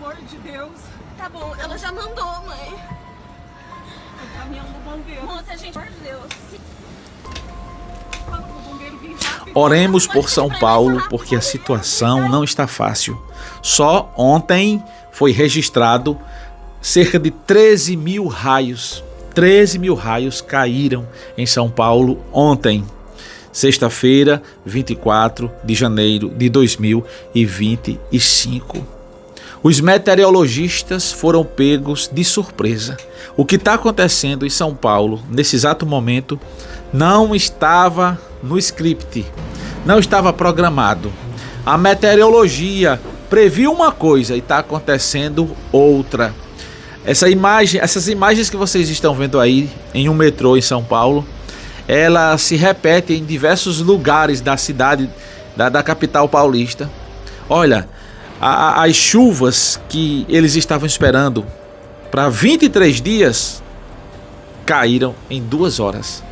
amor de Deus. Tá bom, ela já mandou, mãe. O caminhão do bombeiro. Moça, gente, pelo amor de Deus. Fala pro bombeiro vir rápido. Oremos por São Paulo, porque a situação não está fácil. Só ontem foi registrado cerca de 13 mil raios. 13 mil raios caíram em São Paulo ontem, sexta-feira, 24 de janeiro de 2025. Os meteorologistas foram pegos de surpresa. O que está acontecendo em São Paulo, nesse exato momento, não estava no script, não estava programado. A meteorologia previu uma coisa e está acontecendo outra. Essas imagens que vocês estão vendo aí em um metrô em São Paulo, ela se repete em diversos lugares da cidade, da capital paulista. Olha, as chuvas que eles estavam esperando para 23 dias caíram em 2 horas.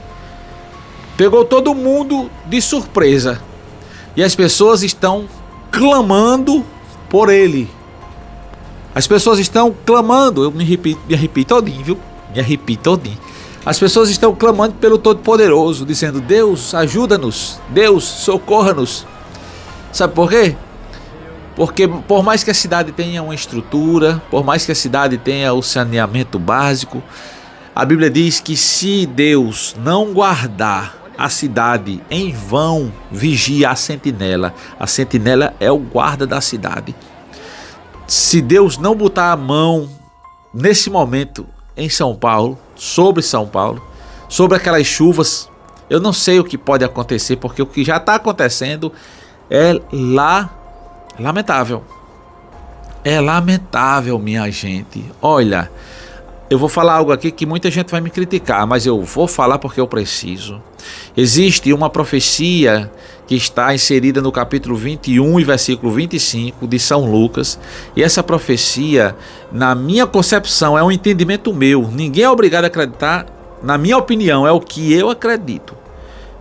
Pegou todo mundo de surpresa e as pessoas estão clamando por ele. As pessoas estão clamando, eu me arrepio todinho, viu? Me arrepio todinho. As pessoas estão clamando pelo Todo-Poderoso, dizendo: Deus, ajuda-nos, Deus, socorra-nos. Sabe por quê? Porque por mais que a cidade tenha uma estrutura, por mais que a cidade tenha o saneamento básico, a Bíblia diz que se Deus não guardar a cidade, em vão vigia a sentinela. A sentinela é o guarda da cidade. Se Deus não botar a mão nesse momento em São Paulo, sobre aquelas chuvas, eu não sei o que pode acontecer, porque o que já está acontecendo é lamentável. É lamentável, minha gente. Olha, eu vou falar algo aqui que muita gente vai me criticar, mas eu vou falar porque eu preciso. Existe uma profecia que está inserida no capítulo 21 e versículo 25 de São Lucas. E essa profecia, na minha concepção, é um entendimento meu. Ninguém é obrigado a acreditar. Na minha opinião, é o que eu acredito.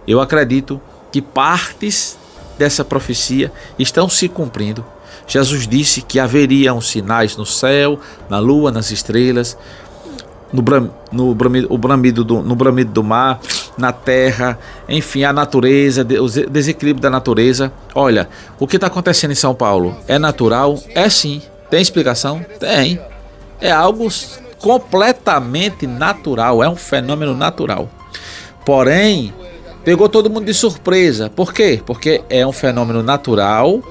Eu acredito que partes dessa profecia estão se cumprindo. Jesus disse que haveriam sinais no céu, na lua, nas estrelas, no bramido do mar, na terra, enfim, a natureza, o desequilíbrio da natureza. Olha, o que está acontecendo em São Paulo é natural? É sim. Tem explicação? Tem. É algo completamente natural, é um fenômeno natural. Porém, pegou todo mundo de surpresa. Por quê? Porque é um fenômeno natural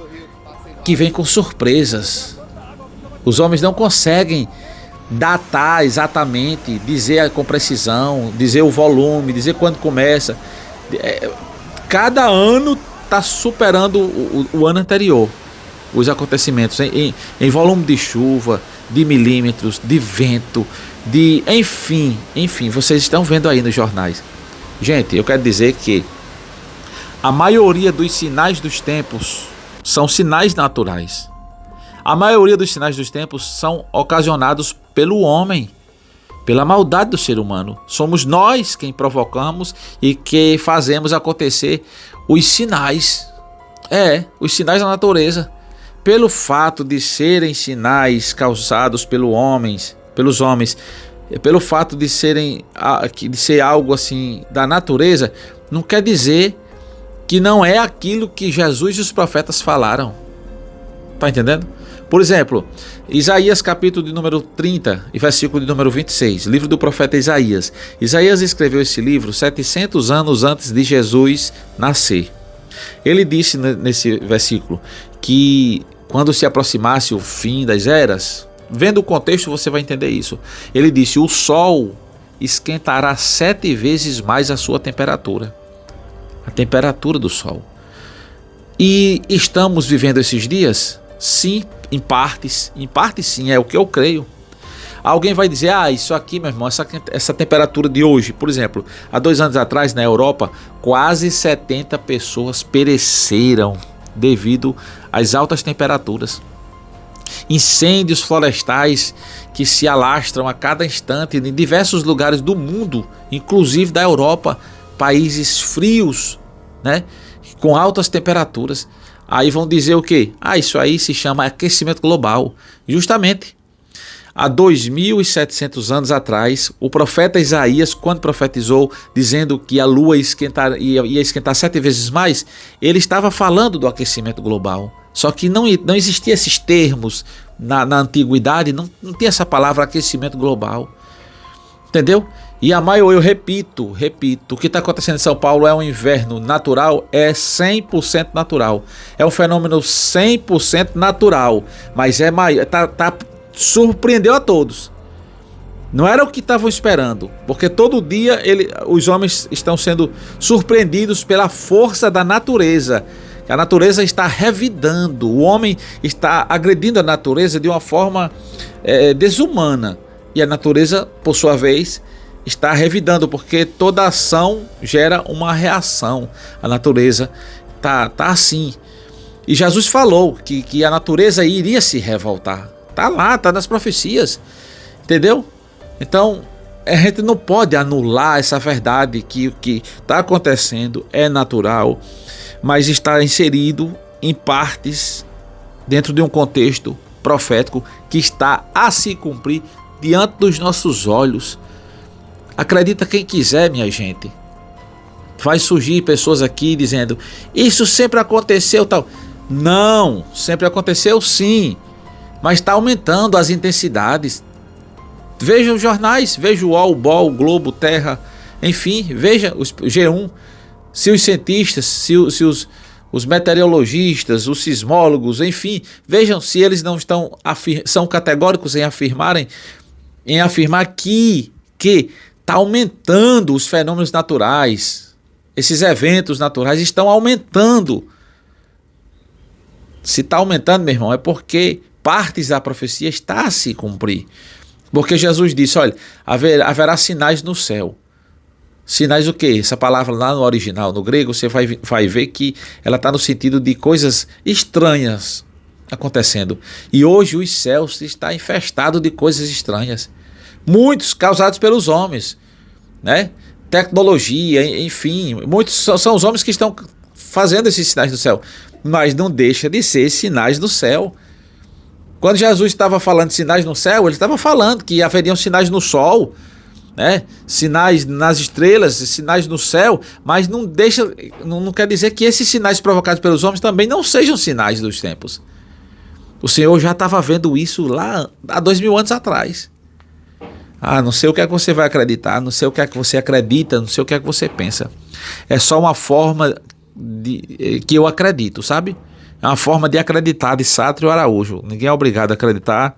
que vem com surpresas. Os homens não conseguem datar exatamente, dizer com precisão, dizer o volume, dizer quando começa. Cada ano está superando o ano anterior, os acontecimentos em volume de chuva, de milímetros, de vento, enfim, vocês estão vendo aí nos jornais. Gente, eu quero dizer que a maioria dos sinais dos tempos são sinais naturais. A maioria dos sinais dos tempos são ocasionados pelo homem, pela maldade do ser humano. Somos nós quem provocamos e que fazemos acontecer os sinais. Os sinais da natureza. Pelo fato de serem sinais causados pelos homens, pelo fato de ser algo assim da natureza, não quer dizer que não é aquilo que Jesus e os profetas falaram. Tá entendendo? Por exemplo, Isaías capítulo de número 30 e versículo de número 26, livro do profeta Isaías. Isaías escreveu esse livro 700 anos antes de Jesus nascer. Ele disse nesse versículo que quando se aproximasse o fim das eras, vendo o contexto você vai entender isso. Ele disse: o sol esquentará 7 vezes mais a sua temperatura. A temperatura do sol. E estamos vivendo esses dias? Sim, em partes sim, é o que eu creio. Alguém vai dizer: isso aqui, meu irmão, essa temperatura de hoje, por exemplo, há 2 anos atrás na Europa, quase 70 pessoas pereceram devido às altas temperaturas. Incêndios florestais que se alastram a cada instante em diversos lugares do mundo, inclusive da Europa, países frios, né? com altas temperaturas. Aí vão dizer o quê? Isso aí se chama aquecimento global. Justamente. Há 2.700 anos atrás, o profeta Isaías, quando profetizou, dizendo que a lua ia esquentar 7 vezes mais, ele estava falando do aquecimento global. Só que não existiam esses termos na antiguidade, não tinha essa palavra aquecimento global. Entendeu? E eu repito, o que está acontecendo em São Paulo é um inverno natural, é 100% natural. É um fenômeno 100% natural, mas surpreendeu a todos. Não era o que estavam esperando, porque todo dia os homens estão sendo surpreendidos pela força da natureza. A natureza está revidando, o homem está agredindo a natureza de uma forma desumana. E a natureza, por sua vez, está revidando, porque toda ação gera uma reação. A natureza tá assim. E Jesus falou que a natureza iria se revoltar. Tá lá, tá nas profecias. Entendeu? Então, a gente não pode anular essa verdade que o que está acontecendo é natural, mas está inserido em partes dentro de um contexto profético que está a se cumprir diante dos nossos olhos. Acredita quem quiser, minha gente. Vai surgir pessoas aqui dizendo: isso sempre aconteceu, tal. Não, sempre aconteceu sim, mas está aumentando as intensidades. Veja os jornais, veja o UOL, o BOL, o Globo, Terra, enfim, veja o G1. Se os cientistas, se os meteorologistas, os sismólogos, enfim, vejam se eles não são categóricos em afirmar que está aumentando os fenômenos naturais. Esses eventos naturais estão aumentando. Se está aumentando, meu irmão, é porque partes da profecia está a se cumprir. Porque Jesus disse: olha, haverá sinais no céu. Sinais o quê? Essa palavra lá no original, no grego, você vai ver que ela está no sentido de coisas estranhas acontecendo. E hoje os céus estão infestados de coisas estranhas. Muitos causados pelos homens, né? Tecnologia, enfim, muitos são os homens que estão fazendo esses sinais do céu. Mas não deixa de ser sinais do céu. Quando Jesus estava falando de sinais no céu, ele estava falando que haveriam sinais no sol, né? Sinais nas estrelas, sinais no céu, mas não quer dizer que esses sinais provocados pelos homens também não sejam sinais dos tempos. O Senhor já estava vendo isso lá há 2000 anos atrás. Não sei o que é que você vai acreditar, não sei o que é que você acredita, não sei o que é que você pensa. É só uma forma que eu acredito, sabe? É uma forma de acreditar de Sátrio Araújo. Ninguém é obrigado a acreditar.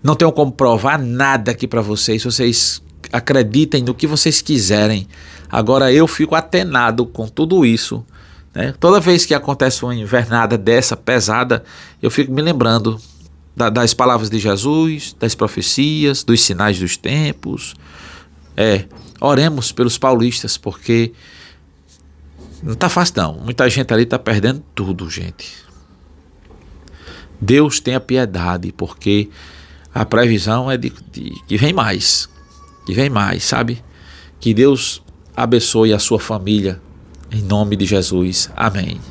Não tenho como provar nada aqui para vocês. Vocês acreditem no que vocês quiserem. Agora eu fico atenado com tudo isso, né? Toda vez que acontece uma invernada dessa pesada, eu fico me lembrando das palavras de Jesus, das profecias, dos sinais dos tempos. Oremos pelos paulistas, porque não está fácil não. Muita gente ali está perdendo tudo, gente. Deus tenha piedade, porque a previsão é de que vem mais. Que vem mais, sabe? Que Deus abençoe a sua família. Em nome de Jesus. Amém.